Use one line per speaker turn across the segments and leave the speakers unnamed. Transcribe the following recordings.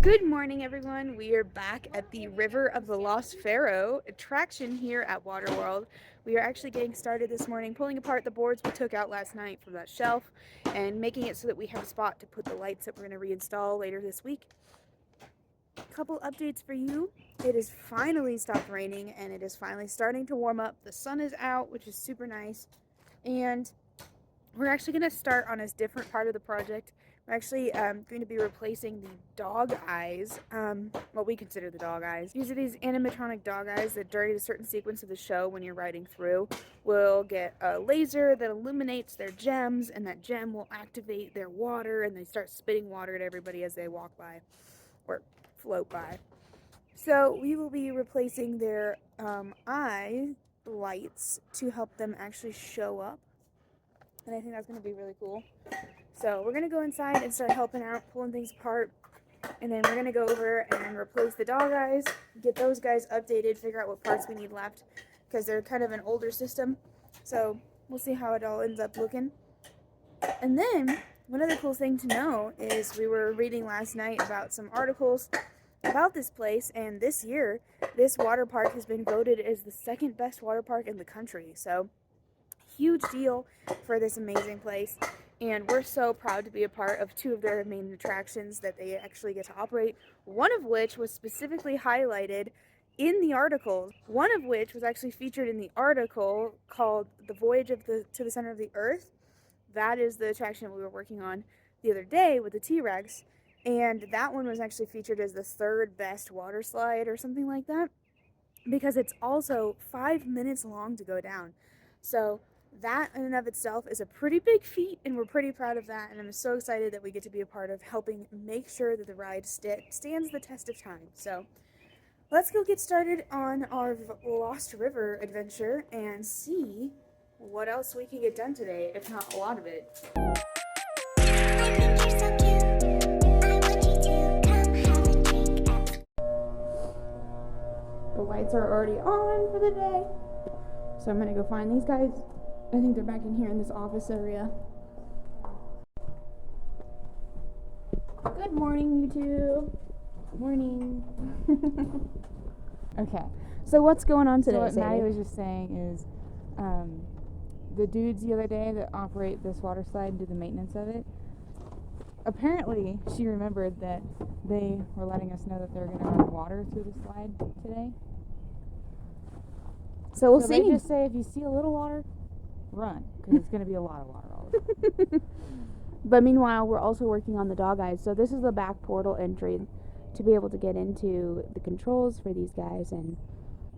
Good morning, everyone. We are back at the River of the Lost Pharaoh attraction here at Waterworld. We are actually getting started this morning, pulling apart the boards we took out last night from that shelf and making it so that we have a spot to put the lights that we're going to reinstall later this week. Couple updates for you. It has finally stopped raining and it is finally starting to warm up. The sun is out, which is super nice. And we're actually going to start on a different part of the project. We're actually going to be replacing the dog eyes, what we consider the dog eyes. These are these animatronic dog eyes that during a certain sequence of the show when you're riding through will get a laser that illuminates their gems, and that gem will activate their water, and they start spitting water at everybody as they walk by or float by. So we will be replacing their eye lights to help them actually show up. And I think that's going to be really cool. So we're going to go inside and start helping out, pulling things apart. And then we're going to go over and replace the dog eyes, get those guys updated, figure out what parts we need left, because they're kind of an older system. So we'll see how it all ends up looking. And then one other cool thing to know is we were reading last night about some articles about this place, and this year this water park has been voted as the second best water park in the country. So huge deal for this amazing place, and we're so proud to be a part of two of their main attractions that they actually get to operate, one of which was specifically highlighted in the article, one of which was actually featured in the article called The Voyage to the Center of the Earth. That is the attraction we were working on the other day with the T-Rex, and that one was actually featured as the third best water slide or something like that, because it's also 5 minutes long to go down. So that in and of itself is a pretty big feat, and we're pretty proud of that, and I'm so excited that we get to be a part of helping make sure that the ride stands the test of time. So let's go get started on our Lost River adventure and see what else we can get done today, if not a lot of it. The lights are already on for the day, so I'm gonna go find these guys. I think they're back in here in this office area. Good morning, YouTube. Morning. Okay. So what's going on today?
So what
Sadie?
Maddie was just saying is, the dudes the other day that operate this water slide and do the maintenance of it, apparently she remembered that they were letting us know that they're going to run water through the slide today.
So we'll see.
They just say if you see a little water, run, because it's going to be a lot of water all over.
But meanwhile, we're also working on the dog eyes. So this is the back portal entry to be able to get into the controls for these guys, and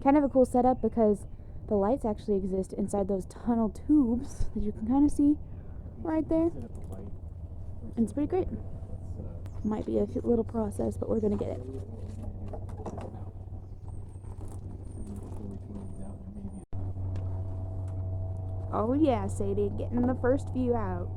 kind of a cool setup because the lights actually exist inside those tunnel tubes that you can kind of see right there. And it's pretty great. Might be a little process, but we're gonna get it. Oh yeah, Sadie, getting the first view out.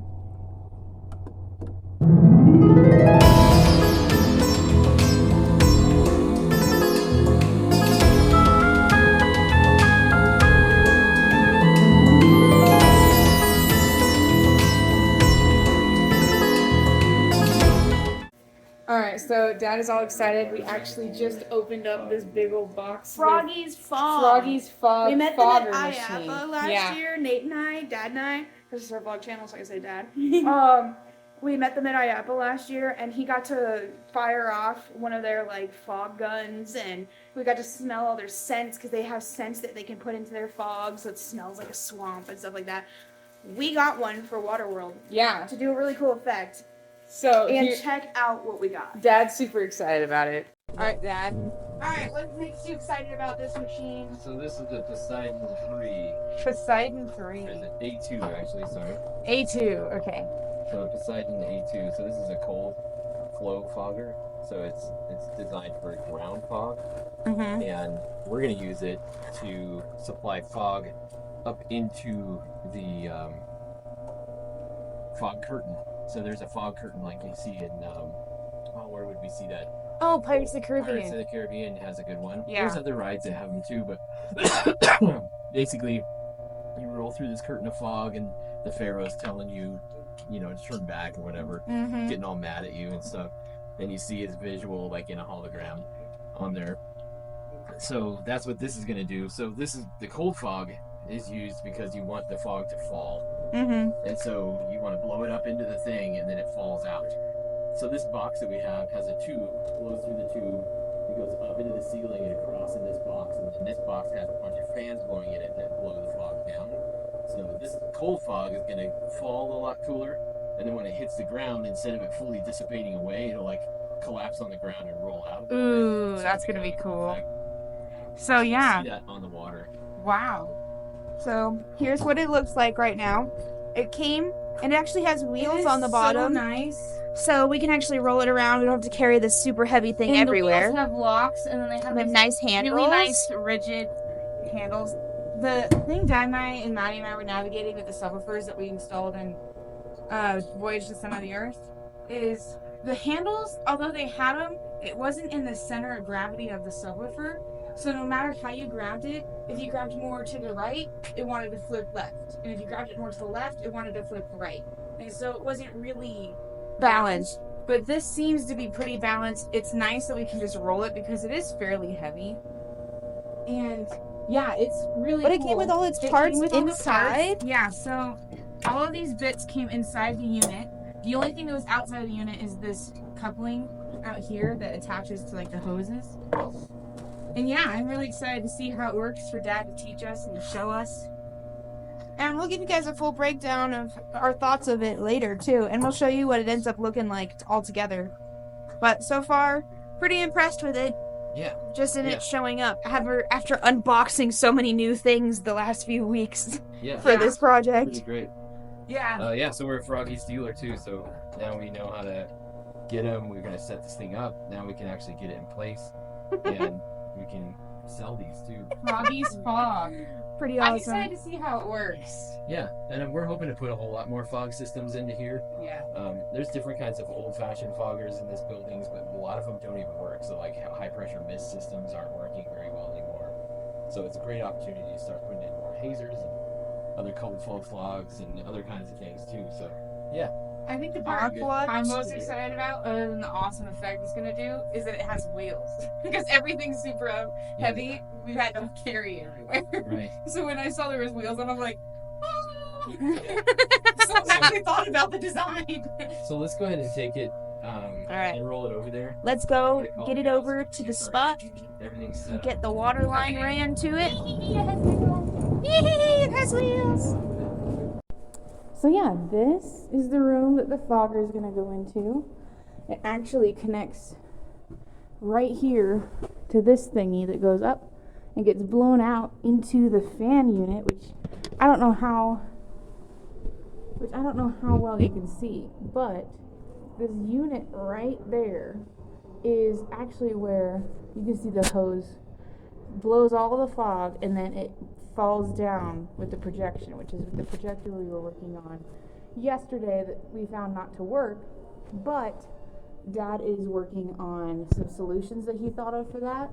Alright, so Dad is all excited. We actually just opened up this big old box.
Froggy's Fog.
Froggy's Fog.
We met them
fogger
at
machine.
IAPA last year. Nate and I, Dad and I. This is our vlog channel, so I can say Dad. We met them at IAPA last year, and he got to fire off one of their like fog guns, and we got to smell all their scents because they have scents that they can put into their fog, so it smells like a swamp and stuff like that. We got one for Waterworld.
Yeah.
To do a really cool effect.
So
and check out what we got.
Dad's super excited about it. Alright, Dad.
Alright, what makes you excited about this machine?
So this is the Poseidon 3.
Poseidon 3.
Or is it A2 actually, sorry.
A2, okay.
So Poseidon A2. So this is a cold flow fogger. So it's designed for ground fog.
Mm-hmm.
And we're going to use it to supply fog up into the fog curtain. So there's a fog curtain like you see in, where would we see that?
Oh, Pirates of the Caribbean.
Pirates of the Caribbean has a good one.
Yeah.
There's other rides that have them too, but basically you roll through this curtain of fog and the Pharaoh's telling you, to turn back or whatever, getting all mad at you and stuff. and you see its visual like in a hologram on there. So that's what this is going to do. So this is the cold fog is used because you want the fog to fall. And so you want to blow it up into the thing and then it falls out. So this box that we have has a tube, blows through the tube, it goes up into the ceiling and across in this box, and then this box has a bunch of fans blowing in it that blow the fog down. So this cold fog is going to fall a lot cooler, and then when it hits the ground, instead of it fully dissipating away, it'll like collapse on the ground and roll out.
Ooh,
So
that's
it's
gonna be
kind of
cool.
effect.
So
You
yeah,
see that on the water.
wow.
So here's what it looks like right now. It came, and it actually has wheels on the bottom.
So nice.
So we can actually roll it around. We don't have to carry this super heavy thing
And
everywhere.
the wheels have locks, and then they have
They have
these
nice handles.
really nice rigid handles. The thing Dad and I and Maddie and I were navigating with the subwoofers that we installed in Voyage to the Center of the Earth is the handles, although they had them, it wasn't in the center of gravity of the subwoofer. So no matter how you grabbed it, if you grabbed more to the right, it wanted to flip left. And if you grabbed it more to the left, it wanted to flip right. And so it wasn't really
Balanced.
But this seems to be pretty balanced. It's nice that we can just roll it because it is fairly heavy. And yeah, it's really
But it
cool.
came with all its
It
parts
came with all the
inside?
parts. Yeah, so all of these bits came inside the unit. The only thing that was outside of the unit is this coupling out here that attaches to like the hoses. And yeah, I'm really excited to see how it works for Dad to teach us and to show us.
And we'll give you guys a full breakdown of our thoughts of it later, too. And we'll show you what it ends up looking like all together. But so far, pretty impressed with it.
Yeah.
Just in
Yeah.
it showing up. After unboxing so many new things the last few weeks
Yeah.
for this project.
Pretty great.
Yeah.
Yeah, so we're a Froggy's dealer too, so now we know how to get them. We're going to set this thing up. Now we can actually get it in place, and we can sell these too.
Froggy's Fog.
Pretty
I'm
awesome.
excited to see how it works.
Yeah, and we're hoping to put a whole lot more fog systems into here.
Yeah.
There's different kinds of old-fashioned foggers in this buildings, but a lot of them don't even work. So like high-pressure mist systems aren't working very well anymore. So it's a great opportunity to start putting in more hazers and other cold flow fogs and other kinds of things too. So yeah.
I think the part
Aqua.
I'm most excited about, other than the awesome effect it's gonna do, is that it has wheels. Because everything's super heavy, we've had to carry it everywhere.
Right.
So when I saw there was wheels on, I'm like, oh! So I actually thought about the design.
So let's go ahead and take it
right.
and roll it over there.
Let's go get it over to the spot.
Everything's set up.
Get the water line ran to it. It has wheels.
So yeah, this is the room that the fogger is going to go into. It actually connects right here to this thingy that goes up and gets blown out into the fan unit, which I don't know how well you can see, but this unit right there is actually where you can see the hose blows all the fog, and then it falls down with the projection, which is the projector we were working on yesterday that we found not to work, but Dad is working on some solutions that he thought of for that.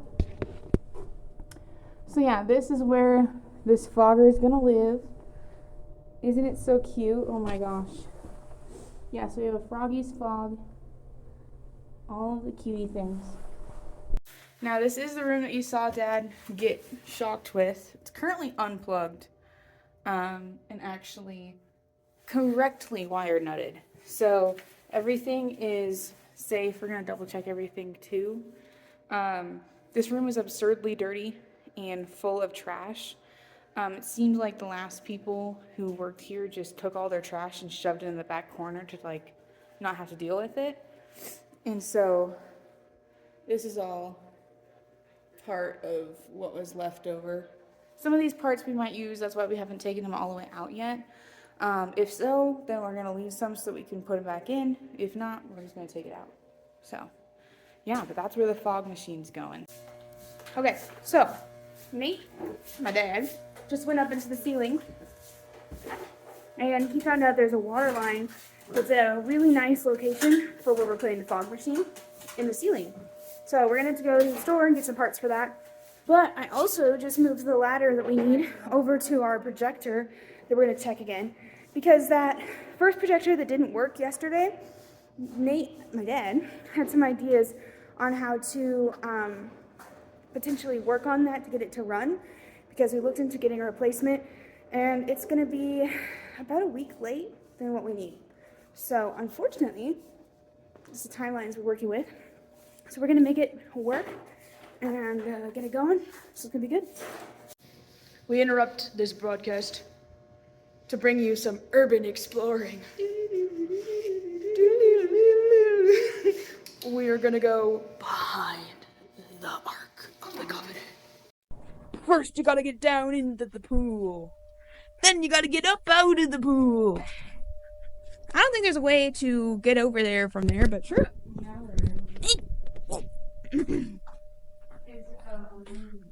So yeah, this is where this fogger is gonna live. Isn't it so cute? Oh my gosh. Yeah, so we have a Froggy's Fog, all of the cutie things.
Now this is the room that you saw Dad get shocked with. It's currently unplugged and actually correctly wire nutted. So everything is safe. We're going to double check everything too. This room is absurdly dirty and full of trash. It seemed like the last people who worked here just took all their trash and shoved it in the back corner to like not have to deal with it. And so this is all part of what was left over. Some of these parts we might use, that's why we haven't taken them all the way out yet. If so, then we're gonna leave some so we can put them back in. If not, we're just gonna take it out. So, yeah, but that's where the fog machine's going. Okay, so, me, my dad, just went up into the ceiling, and he found out there's a water line that's at a really nice location for where we're putting the fog machine in the ceiling. So we're gonna have to go to the store and get some parts for that. But I also just moved the ladder that we need over to our projector that we're gonna check again, because that first projector that didn't work yesterday, Nate, my dad, had some ideas on how to potentially work on that to get it to run, because we looked into getting a replacement and it's going to be about a week late than what we need. So unfortunately, this is the timelines we're working with. So we're going to make it work and get it going. So it's going to be good. We interrupt this broadcast to bring you some urban exploring. We are gonna go behind the Ark of the Covenant. First, you gotta get down into the pool. Then you gotta get up out of the pool. I don't think there's a way to get over there from there, but sure.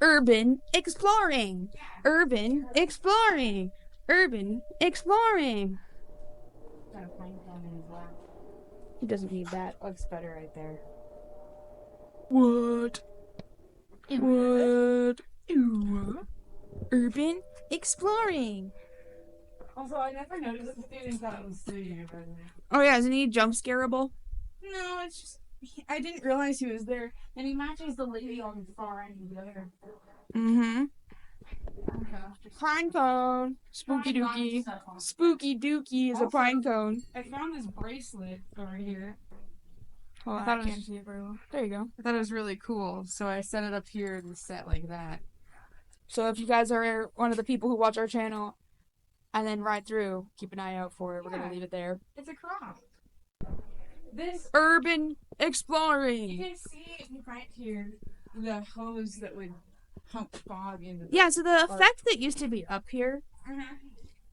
Urban exploring. Urban exploring. Urban exploring.
Got a pine cone in his lap.
He doesn't need that.
Looks better right there.
What? What? Ew. Urban exploring.
Also, I never noticed the students thought it was sitting over there.
Oh yeah, isn't he jump scareable?
No, it's just I didn't realize he was there, and he matches the lady on the far end of the other.
Mm-hmm.
Okay.
Pine cone. Spooky dookie. Spooky dookie is a pine cone.
I found this bracelet over here.
Oh,
I
I
can't see it very well.
there you go.
I thought it was really cool, so I set it up here and set like that.
So if you guys are one of the people who watch our channel and then ride through, keep an eye out for it. We're gonna leave it there.
It's a crop. This
Urban
you
exploring.
can see right here the hose that would pump fog into the
Yeah, so the effect that used to be up here,
Uh-huh.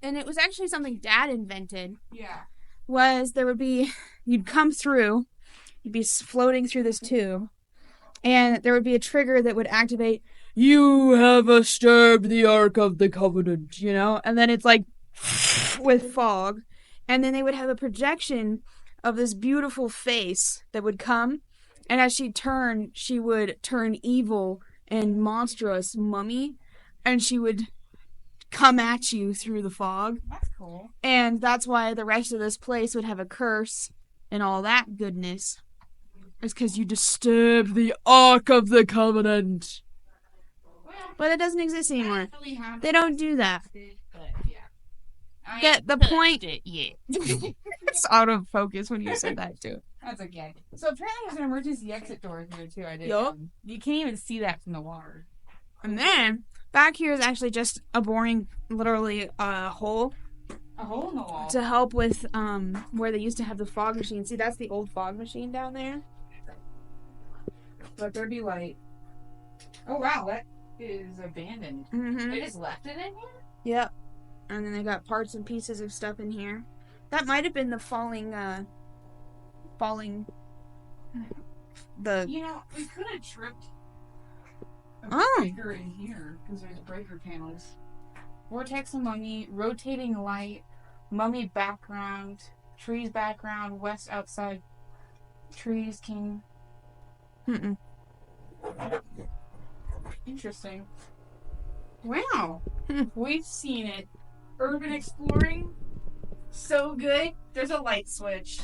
and it was actually something Dad invented,
Yeah.
was there would be, you'd come through, you'd be floating through this tube, and there would be a trigger that would activate, you have disturbed the Ark of the Covenant, you know? And then it's like, with fog. And then they would have a projection of this beautiful face that would come, and as she'd turn, she would turn evil and monstrous mummy, and she would come at you through the fog.
That's cool.
And that's why the rest of this place would have a curse and all that goodness. It's because you disturbed the Ark of the Covenant.
Well,
But it doesn't exist
I
anymore.
don't really have
They don't do that.
but yeah. I
Get the
touched
point.
it yet.
It's out of focus when you said that too.
That's okay. So apparently there's an emergency exit door here too. I did.
Yup.
You can't even see that from the water.
And then back here is actually just a boring, literally hole
A hole in the wall.
to help with where they used to have the fog machine. See, that's the old fog machine down there.
Let there be light. Oh wow, that is abandoned.
Mm-hmm.
They just left it in here?
Yep. And then they got parts and pieces of stuff in here. That might have been the the
You know, we could have tripped a
Oh.
breaker in here because there's breaker panels. Vortex and mummy, rotating light, mummy background, trees background, west outside, trees king.
Mm-mm.
Interesting. Wow.
Hmm.
We've seen it. Urban exploring. So good. There's a light switch.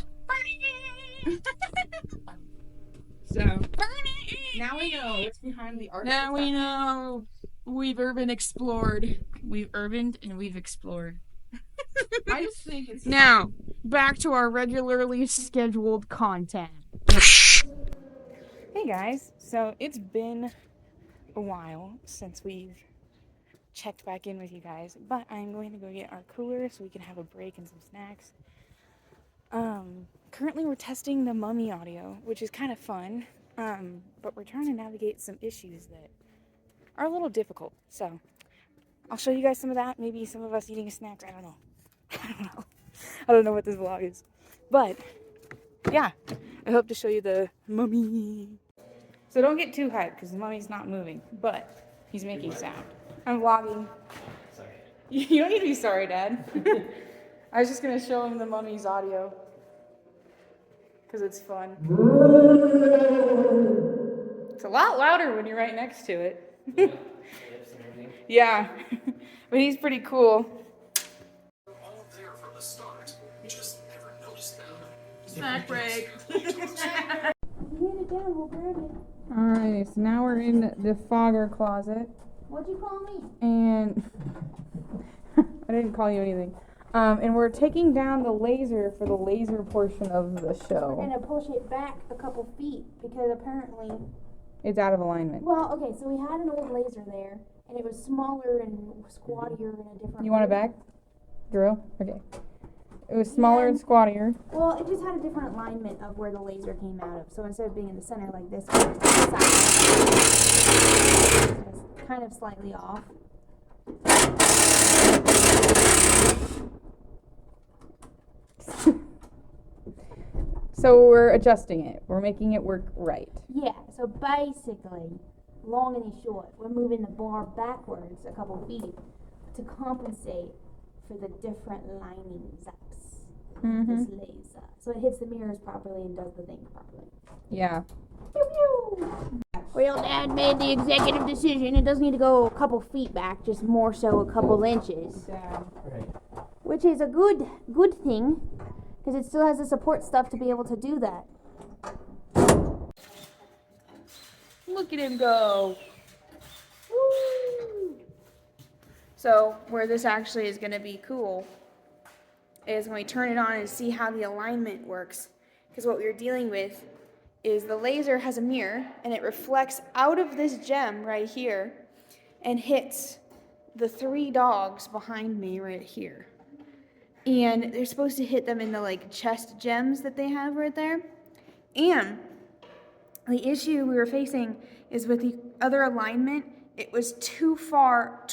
So now we know what's behind the art.
Now we know we've urban explored.
We've urbaned and we've explored. I just think it's
Now, back to our regularly scheduled content. Hey guys, so it's been a while since we've checked back in with you guys, but I'm going to go get our cooler so we can have a break and some snacks. Currently we're testing the mummy audio, which is kind of fun, but we're trying to navigate some issues that are a little difficult. So I'll show you guys some of that, maybe some of us eating snacks, I don't know. I don't know what this vlog is, but yeah, I hope to show you the mummy. So don't get too hyped because the mummy's not moving, but he's making sound. I'm vlogging.
Sorry.
You don't need to be sorry, Dad. I was just going to show him the mummy's audio because it's fun. It's a lot louder when you're right next to it. Yeah, but he's pretty cool.
All there from the start. We just never noticed them.
Snack break.
Alright, so now we're in the fogger closet.
What'd you call me?
And I didn't call you anything. And we're taking down the laser for the laser portion of the
We're
show.
gonna push it back a couple feet because apparently,
It's out of alignment.
well, okay, so we had an old laser there and it was smaller and squattier in a different
You want it
way.
back? Drill? Okay. It was smaller and squattier.
Well, it just had a different alignment of where the laser came out of. So instead of being in the center like this, it's kind of slightly off.
So we're adjusting it. We're making it work right.
Yeah, so basically, long and short, we're moving the bar backwards a couple feet to compensate for the different linings ups of this laser. So it hits the mirrors properly and does the thing properly.
Yeah.
Pew pew! Well, Dad made the executive decision. It doesn't need to go a couple feet back, just more so a couple inches.
Right.
Which is a good thing, because it still has the support stuff to be able to do that.
Look at him go. Woo! So where this actually is going to be cool is when we turn it on and see how the alignment works. Because what we were dealing with is the laser has a mirror and it reflects out of this gem right here and hits the 3 dogs behind me right here. And they're supposed to hit them in the like chest gems that they have right there. And the issue we were facing is with the other alignment, it was too far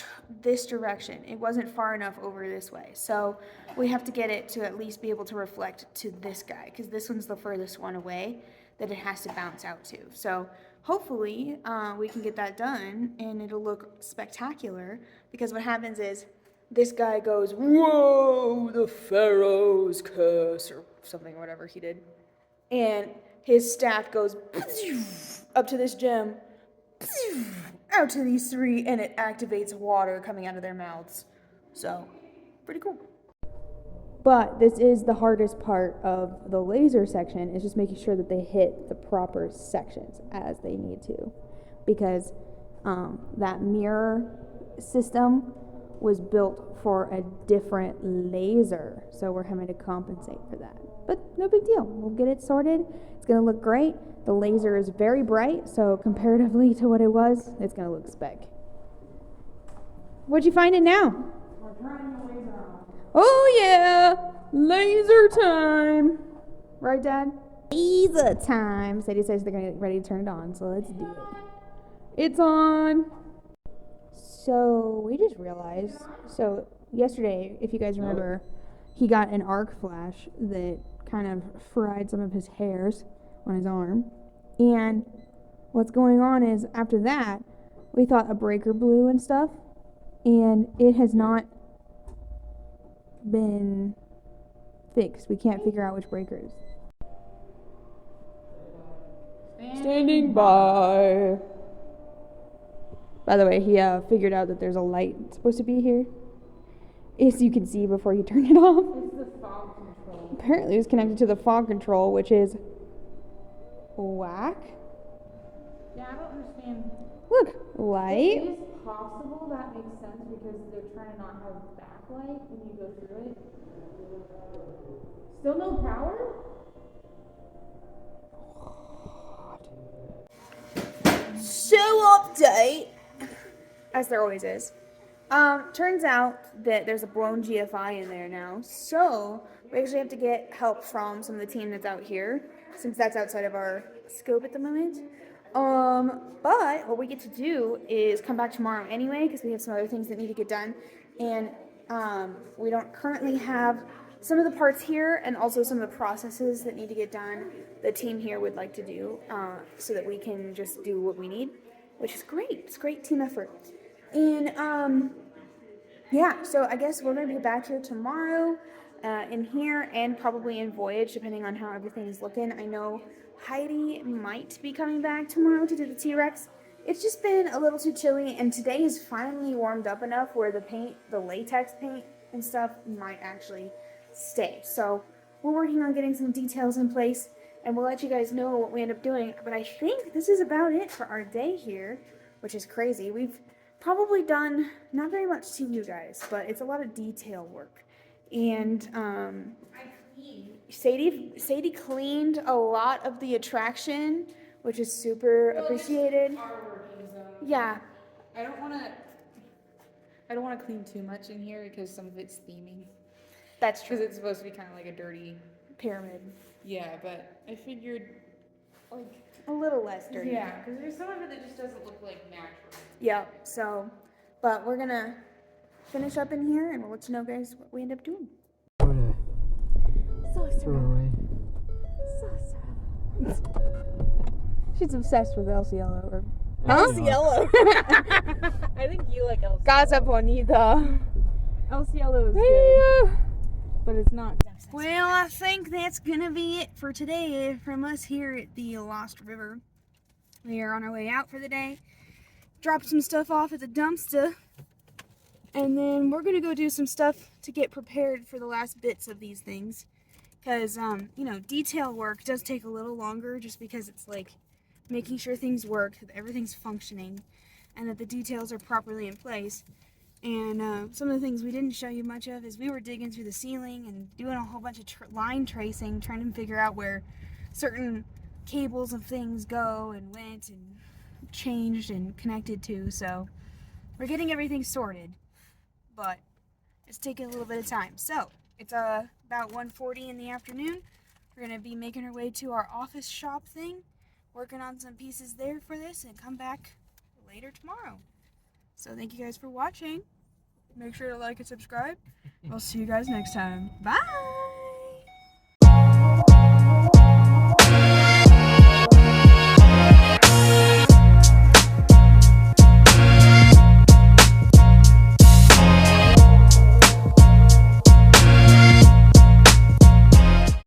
this direction. It wasn't far enough over this way. So we have to get it to at least be able to reflect to this guy, because this one's the furthest one away that it has to bounce out to. So hopefully we can get that done and it'll look spectacular, because what happens is this guy goes, whoa, the Pharaoh's curse, or something, whatever he did. And his staff goes up to this gem, out to these 3, and it activates water coming out of their mouths. So, pretty cool. But this is the hardest part of the laser section, is just making sure that they hit the proper sections as they need to. Because that mirror system was built for a different laser, so we're having to compensate for that. But no big deal. We'll get it sorted. It's going to look great. The laser is very bright, so comparatively to what it was, it's going to look spec. What'd you find it now?
We're turning the laser on.
Oh yeah! Laser time! Right, Dad?
Laser time. Sadie says they're going to get ready to turn it on, so let's do it.
It's on!
So we just realized, so yesterday, if you guys remember, he got an arc flash that kind of fried some of his hairs on his arm. And what's going on is, after that, we thought a breaker blew and stuff, and it has not been fixed. We can't figure out which breaker it is.
Standing by. By the way, he figured out that there's a light supposed to be here, as you can see before he turned it off.
It's the fog control.
Apparently it's connected to the fog control, which is whack.
Yeah, I don't understand.
Look, light.
It is possible that makes sense because they're trying to not have backlight when you go through it. Still no power?
Show update, as there always is. Turns out that there's a blown GFI in there now, so we actually have to get help from some of the team that's out here, since that's outside of our scope at the moment. But what we get to do is come back tomorrow anyway, because we have some other things that need to get done, and we don't currently have some of the parts here, and also some of the processes that need to get done. The team here would like to do, so that we can just do what we need, which is great. It's great team effort. And yeah, so I guess we're gonna be back here tomorrow, in here, and probably in Voyage, depending on how everything is looking. I know Heidi might be coming back tomorrow to do the T-Rex. It's just been a little too chilly, and today is finally warmed up enough where the paint, the latex paint and stuff, might actually stay. So we're working on getting some details in place, and we'll let you guys know what we end up doing. But I think this is about it for our day here, which is crazy. We've probably done not very much to you guys, but it's a lot of detail work. And Sadie cleaned a lot of the attraction, which is super appreciated. Yeah.
I don't want to clean too much in here because some of it's theming.
That's
Because
true.
it's supposed to be kind of like a dirty.
Pyramid.
Yeah, but I figured, like,
A little less dirty.
yeah, because there's some of it that just doesn't look like natural.
Yeah, so, but we're gonna finish up in here and we'll let you know, guys, what we end up doing.
She's obsessed with El Cielo. Or
El
Cielo.
I think you like El
Casa Bonita.
El Cielo is good, but it's not.
Well, I think that's gonna be it for today from us here at the Lost River. We are on our way out for the day. Dropped some stuff off at the dumpster. And then we're gonna go do some stuff to get prepared for the last bits of these things. Because, you know, detail work does take a little longer just because it's like making sure things work, that everything's functioning, and that the details are properly in place. And some of the things we didn't show you much of is we were digging through the ceiling and doing a whole bunch of line tracing, trying to figure out where certain cables and things go and went and changed and connected to. So we're getting everything sorted, but it's taking a little bit of time. So it's about 1:40 in the afternoon. We're gonna be making our way to our office shop thing, working on some pieces there for this, and come back later tomorrow. So thank you guys for watching. Make sure to like and subscribe. We'll see you guys next time. Bye!